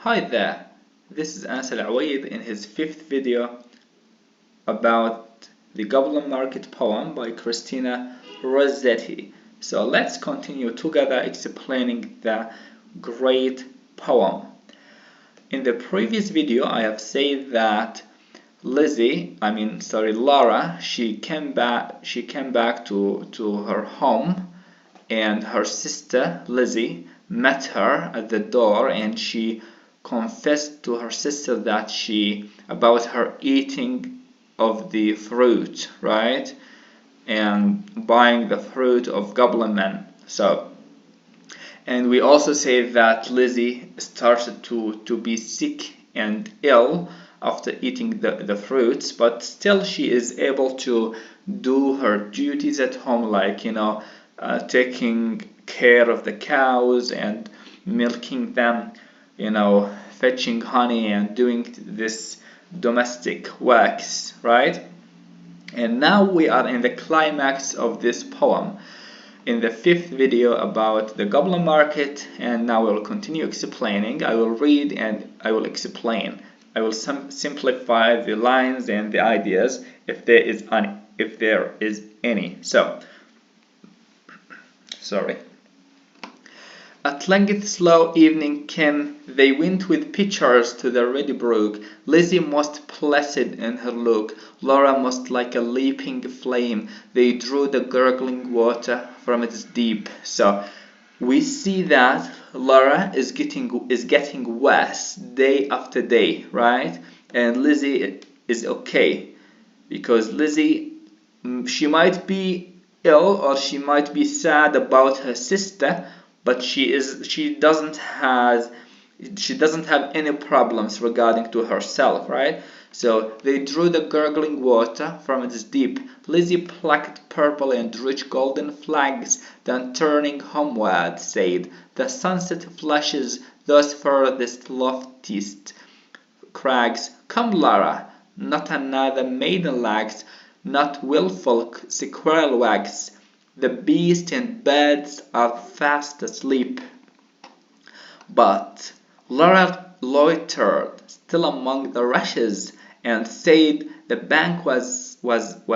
Hi there, this is Anas Al-Awaid in his 5th video about the Goblin Market poem by Christina Rossetti. So let's continue together explaining the great poem. In the previous video I have said that Laura, she came back to her home, and her sister Lizzie met her at the door, and she confessed to her sister that about her eating of the fruit, right? And buying the fruit of goblin men. And we also say that Lizzie started to be sick and ill after eating the fruits, but still she is able to do her duties at home, like taking care of the cows and milking them, fetching honey and doing this domestic works, right? And now we are in the climax of this poem, in the 5th video about the Goblin Market, and now I will continue explaining. I will read and I will explain. I will simplify the lines and the ideas if there is any. At length slow evening came, they went with pitchers to the reedy brook, Lizzie most placid in her look, Laura most like a leaping flame, they drew the gurgling water from its deep. So we see that Laura is getting worse day after day, right? And Lizzie is okay, because Lizzie, she might be ill or she might be sad about her sister, but she doesn't have any problems regarding to herself, right? So they drew the gurgling water from its deep. Lizzie plucked purple and rich golden flags, then turning homeward said, the sunset flushes those furthest loftiest crags. Come, Laura, not another maiden lags, not wilful squirrel wags. The beasts and birds are fast asleep. But Laura loitered still among the rushes and said the bank was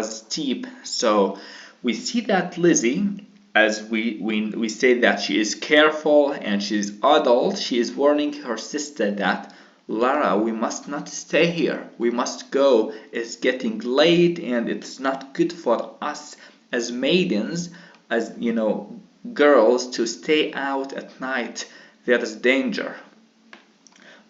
steep. So we see that Lizzie, as we say that she is careful and she is adult, she is warning her sister that, Laura, we must not stay here. We must go. It's getting late and it's not good for us as maidens, as girls, to stay out at night. There is danger.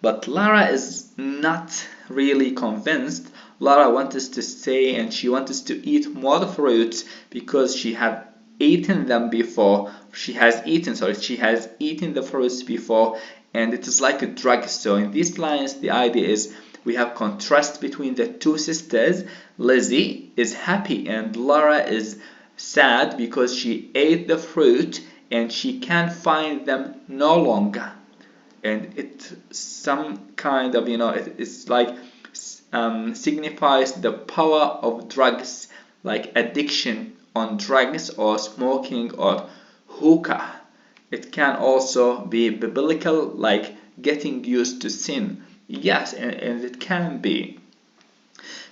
But Lara is not really convinced. Lara wants us to stay and she wants us to eat more fruits because she had eaten them before. She has eaten the fruits before, and it is like a drug. So in these lines the idea is we have contrast between the two sisters. Lizzie is happy and Lara is sad because she ate the fruit and she can't find them no longer. And it some kind of it's like signifies the power of drugs, like addiction on drugs or smoking or hookah. It can also be biblical, like getting used to sin. Yes, and it can be,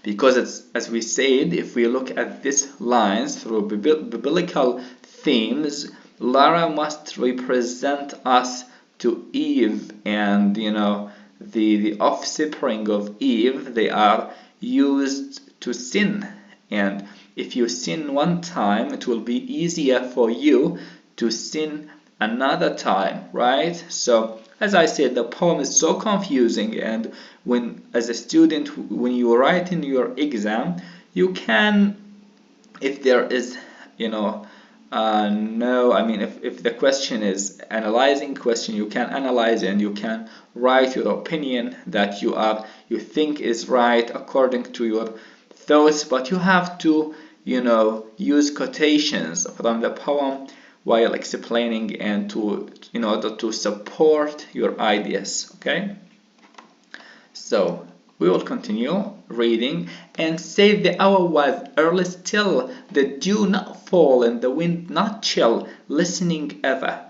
because it's, as we said, if we look at these lines through biblical themes, Lara must represent us to Eve, and the offspring of Eve, they are used to sin, and if you sin one time, it will be easier for you to sin another time, right? So as I said, the poem is so confusing, and as a student, when you write in your exam, you can, if there is if the question is analyzing question, you can analyze and you can write your opinion that you think is right according to your thoughts, but you have to use quotations from the poem while explaining and in order to support your ideas. Okay, so we will continue reading. And say the hour was early still, the dew not fall and the wind not chill, listening ever,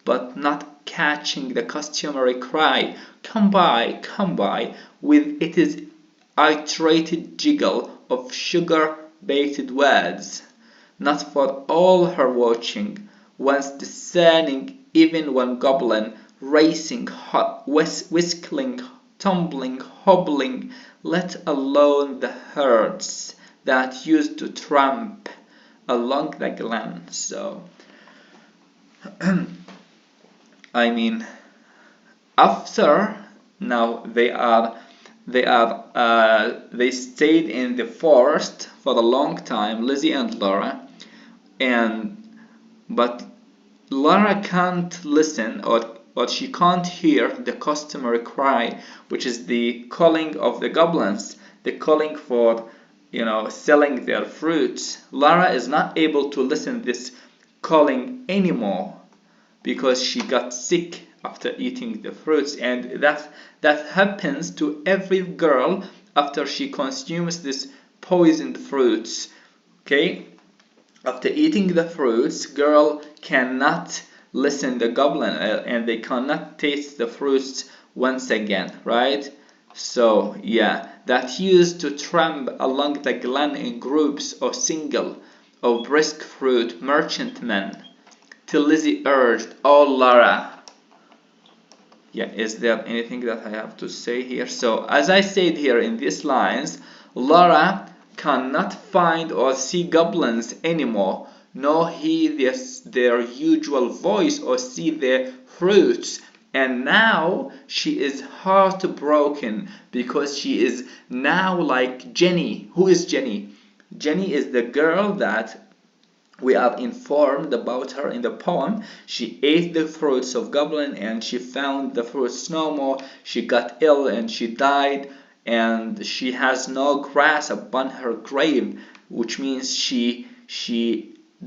but not catching the customary cry, come by, with its iterated jiggle of sugar-baited words. Not for all her watching, once discerning even one goblin, racing, whistling, tumbling, hobbling, let alone the herds that used to tramp along the glen. So, I mean, after now they stayed in the forest for a long time, Lizzie and Laura, but Laura can't listen, or she can't hear the customary cry, which is the calling of the goblins, the calling for selling their fruits. Laura is not able to listen this calling anymore because she got sick after eating the fruits, and that happens to every girl after she consumes this poisoned fruits. Okay, after eating the fruits, girl cannot listen the goblin, and they cannot taste the fruits once again, right? So yeah, that used to tramp along the glen in groups or single, of brisk fruit merchantmen, till Lizzie urged, "Oh, Laura." Yeah, is there anything that I have to say here? So, as I said here in these lines, Laura cannot find or see goblins anymore, nor hear their usual voice or see their fruits. And now she is heartbroken because she is now like Jenny. Who is Jenny? Jenny is the girl that we are informed about her in the poem. She ate the fruits of goblin and she found the fruits no more. She got ill and she died, and she has no grass upon her grave, which means she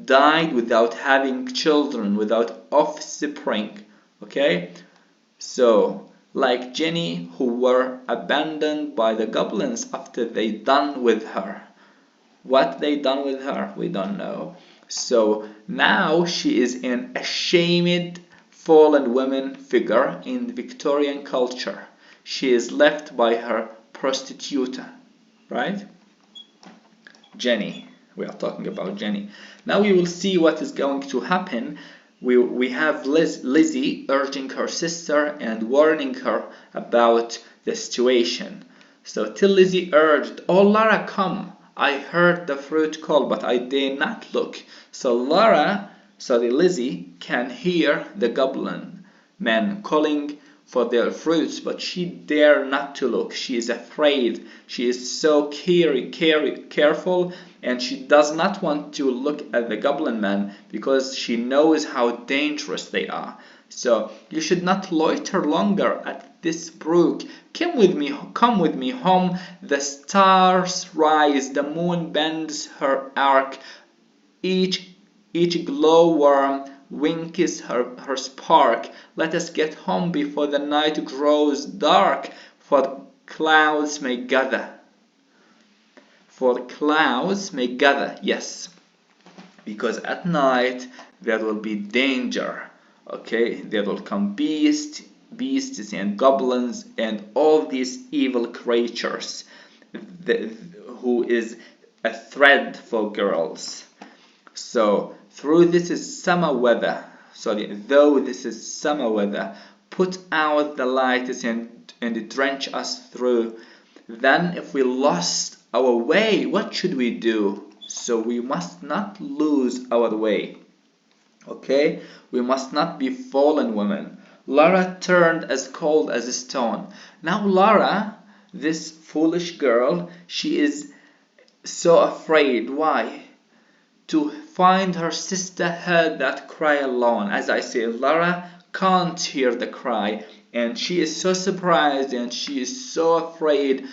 died without having children, without offspring. Okay, so like Jenny, who were abandoned by the goblins after they done with her. What they done with her, we don't know. So now she is an ashamed fallen woman figure in Victorian culture. She is left by her prostitute, right? Jenny. We are talking about Jenny. Now we will see what is going to happen. We have Lizzie urging her sister and warning her about the situation. So till Lizzie urged, "Oh, Laura, come. I heard the fruit call, but I dare not look." So Lizzie can hear the goblin men calling for their fruits, but she dare not to look. She is afraid. She is so careful, and she does not want to look at the goblin men because she knows how dangerous they are. So you should not loiter longer at this brook. Come with me home. The stars rise, the moon bends her arc. Each glowworm winks her spark. Let us get home before the night grows dark, for clouds may gather. For clouds may gather, yes, because at night there will be danger. Okay, there will come beasts and goblins and all these evil creatures who is a threat for girls. So though this is summer weather, put out the lights and drench us through. Then if we lost our way, what should we do? So we must not lose our way. Okay, we must not be fallen women. Laura turned as cold as a stone. Now Laura, this foolish girl, she is so afraid. Why? To find her sister heard that cry alone. As I said, Laura can't hear the cry, and she is so surprised and she is so afraid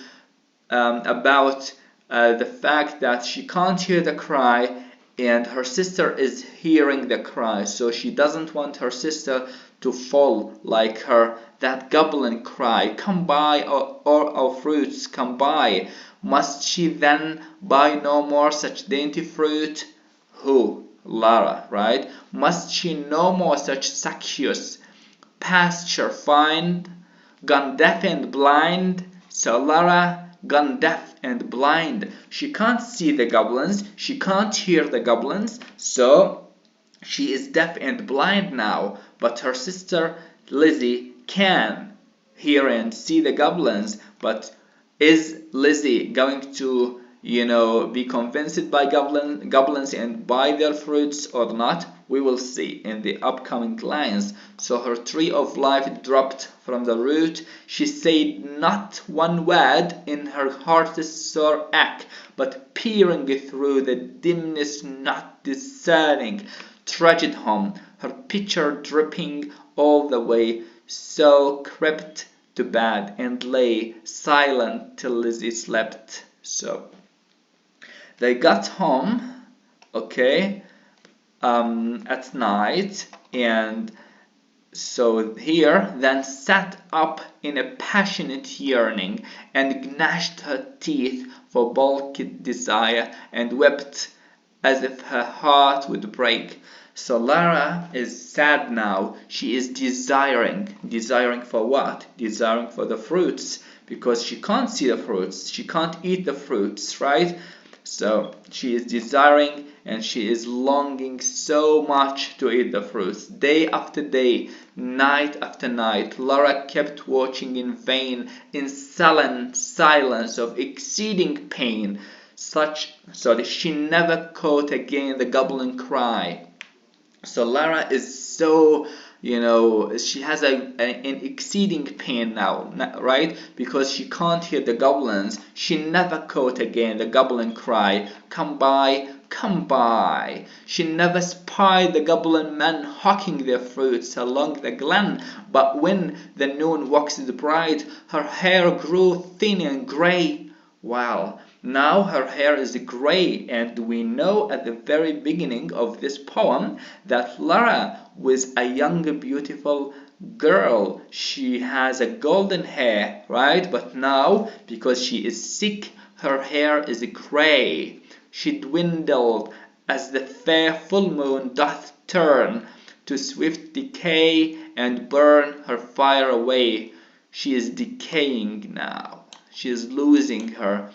about the fact that she can't hear the cry and her sister is hearing the cry. So she doesn't want her sister to fall like her. That goblin cry, "Come buy our fruits, come buy." Must she then buy no more such dainty fruit? Who? Lara, right? Must she no more such succous pasture find, gone deaf and blind? So Lara gone deaf and blind. She can't see the goblins, she can't hear the goblins, so she is deaf and blind now. But her sister Lizzie can hear and see the goblins. But is Lizzie going to, be convinced by goblins and buy their fruits or not? We will see in the upcoming lines. So her tree of life dropped from the root. She said not one word in her heart's sore ache, but peering through the dimness, not discerning, trudged home, her pitcher dripping all the way. So crept to bed and lay silent till Lizzie slept. So they got home, okay, at night, and so here then sat up in a passionate yearning, and gnashed her teeth for balked desire, and wept as if her heart would break. So Lara is sad now. She is desiring. Desiring for what? Desiring for the fruits, because she can't see the fruits. She can't eat the fruits, right? So she is desiring, and she is longing so much to eat the fruits. Day after day, night after night, Lara kept watching in vain, in sullen silence of exceeding pain. So that she never caught again the goblin cry. So Lara is so, she has an exceeding pain now, right? Because she can't hear the goblins. She never caught again the goblin cry, come by, come by. She never spied the goblin men hawking their fruits along the glen. But when the noon waxed bright, her hair grew thin and grey. Well, now her hair is grey, and we know at the very beginning of this poem that Lara was a young, beautiful girl. She has a golden hair, right? But now, because she is sick, her hair is grey. She dwindled as the fair full moon doth turn to swift decay and burn her fire away. She is decaying now. She is losing her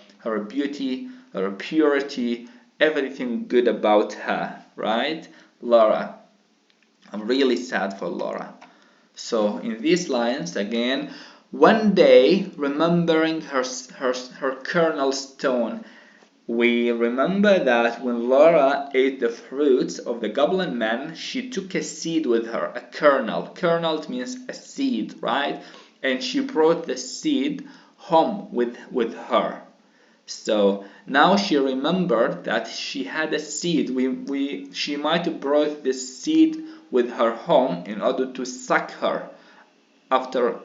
beauty, her purity, everything good about her, right? Lara. I'm really sad for Lara. So in these lines again, one day remembering her kernel stone, we remember that when Laura ate the fruits of the goblin man, she took a seed with her, a kernel. Kernel means a seed, right? And she brought the seed home with her. So now she remembered that she had a seed. She might have brought this seed with her home in order to suck her after,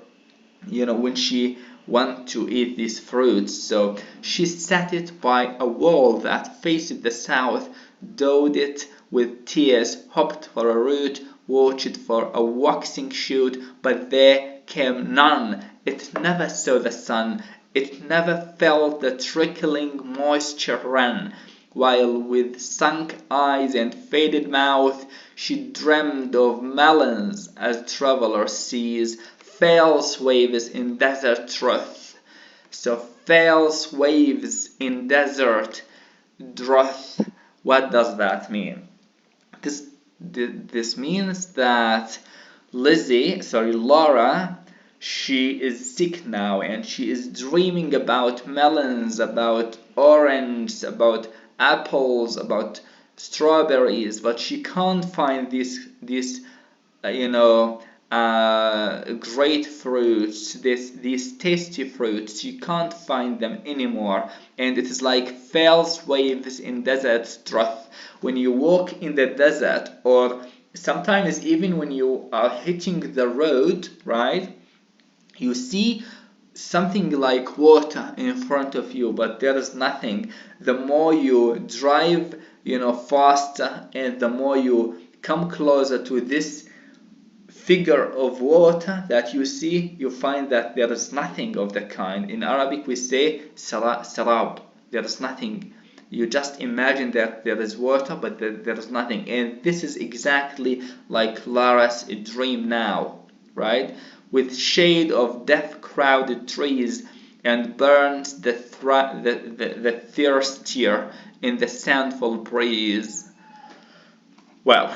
when she want to eat these fruits. So she set it by a wall that faced the south, dowed it with tears, hoped for a root, watched for a waxing shoot, but there came none. It never saw the sun, it never felt the trickling moisture run, while with sunk eyes and faded mouth she dreamed of melons as traveler sees false waves in desert drought. So false waves in desert drought. What does that mean? This means that Laura, she is sick now, and she is dreaming about melons, about oranges, about apples, about strawberries, but she can't find these great fruits, these tasty fruits. She can't find them anymore, and it is like false waves in desert drought. When you walk in the desert, or sometimes even when you are hitting the road, right, you see something like water in front of you, but there is nothing. The more you drive, faster, and the more you come closer to this figure of water that you see, you find that there is nothing of the kind. In Arabic we say sarab. There is nothing. you just imagine that there is water, but there is nothing. And this is exactly like Laura's dream now, right? With shade of death-crowded trees, and burns the thirstier in the sandful breeze. Well,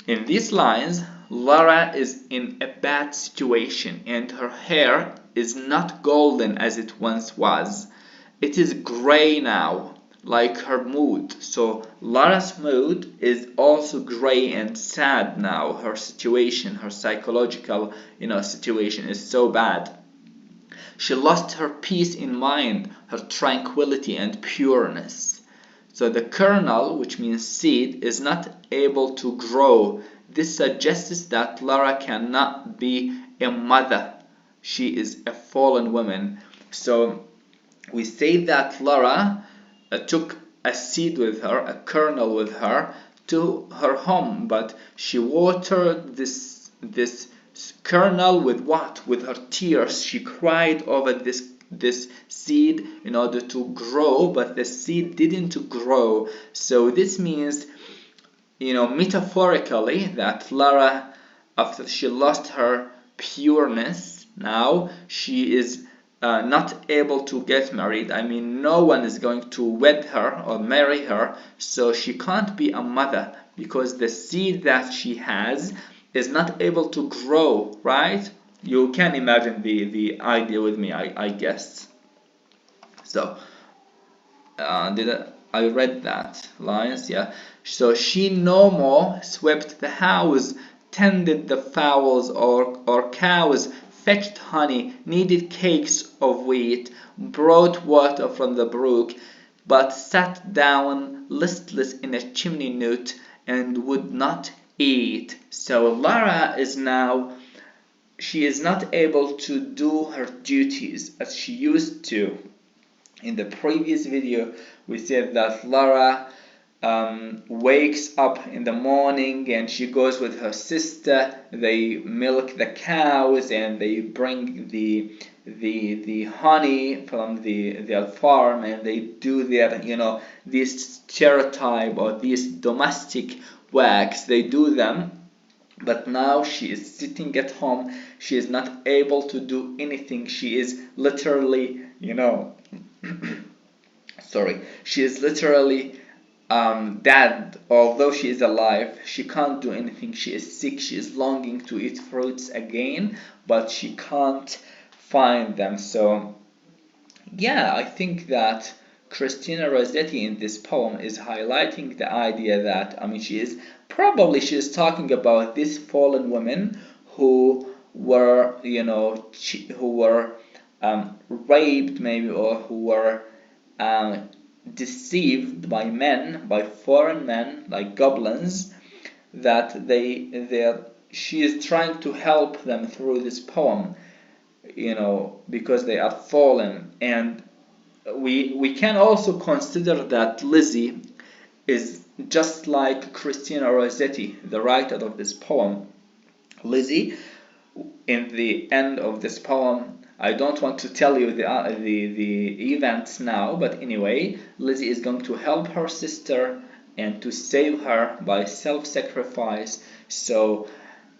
in these lines, Laura is in a bad situation, and her hair is not golden as it once was. It is gray now, like her mood. So Laura's mood is also gray and sad now. Her situation, her psychological, situation is so bad. She lost her peace in mind, her tranquility and pureness. So the kernel, which means seed, is not able to grow. This suggests that Laura cannot be a mother. She is a fallen woman. So we say that Laura took a seed with her, a kernel with her, to her home, but she watered this kernel with what? With her tears. She cried over this seed in order to grow, but the seed didn't grow. So this means, metaphorically, that Laura, after she lost her pureness, now she is not able to get married. I mean, no one is going to wed her or marry her, so she can't be a mother because the seed that she has is not able to grow, right? You can imagine the idea with me, I guess. So, I read that lines, yeah. So she no more swept the house, tended the fowls or cows, fetched honey, kneaded cakes of wheat, brought water from the brook, but sat down listless in a chimney nook and would not eat. So Lara is now, she is not able to do her duties as she used to. In the previous video, we said that Lara wakes up in the morning and she goes with her sister. They milk the cows and they bring the honey from their farm, and they do their these stereotype or these domestic works. They do them. But now she is sitting at home. She is not able to do anything. She is literally, sorry, she is literally dead. Although she is alive, she can't do anything. She is sick. She is longing to eat fruits again, but she can't find them. So yeah, I think that Christina Rossetti in this poem is highlighting the idea that, she is talking about these fallen women who were, who were raped maybe, or who were deceived by men, by foreign men like goblins, that she is trying to help them through this poem, because they are fallen. And we can also consider that Lizzie is just like Christina Rossetti, the writer of this poem. Lizzie, in the end of this poem, I don't want to tell you the events now, but anyway, Lizzie is going to help her sister and to save her by self-sacrifice. So,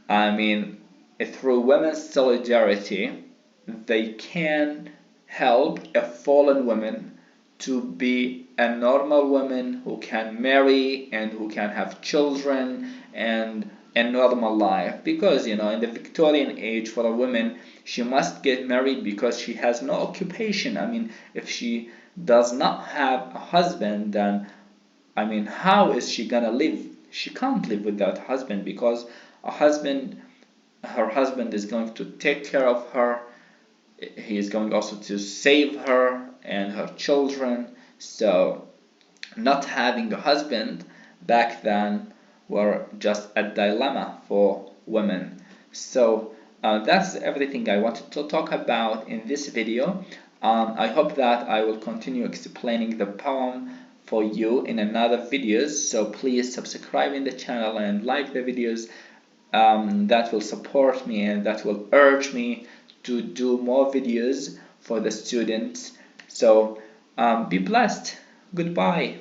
through women's solidarity, they can help a fallen woman to be a normal woman who can marry and who can have children and a normal life. Because in the Victorian age, for a woman, she must get married because she has no occupation. If she does not have a husband, then how is she gonna live? She can't live without a husband, because her husband is going to take care of her. He is going also to save her and her children. So not having a husband back then were just a dilemma for women. So that's everything I wanted to talk about in this video. I hope that I will continue explaining the poem for you in another videos. So please subscribe in the channel and like the videos. That will support me and that will urge me to do more videos for the students. So be blessed. Goodbye.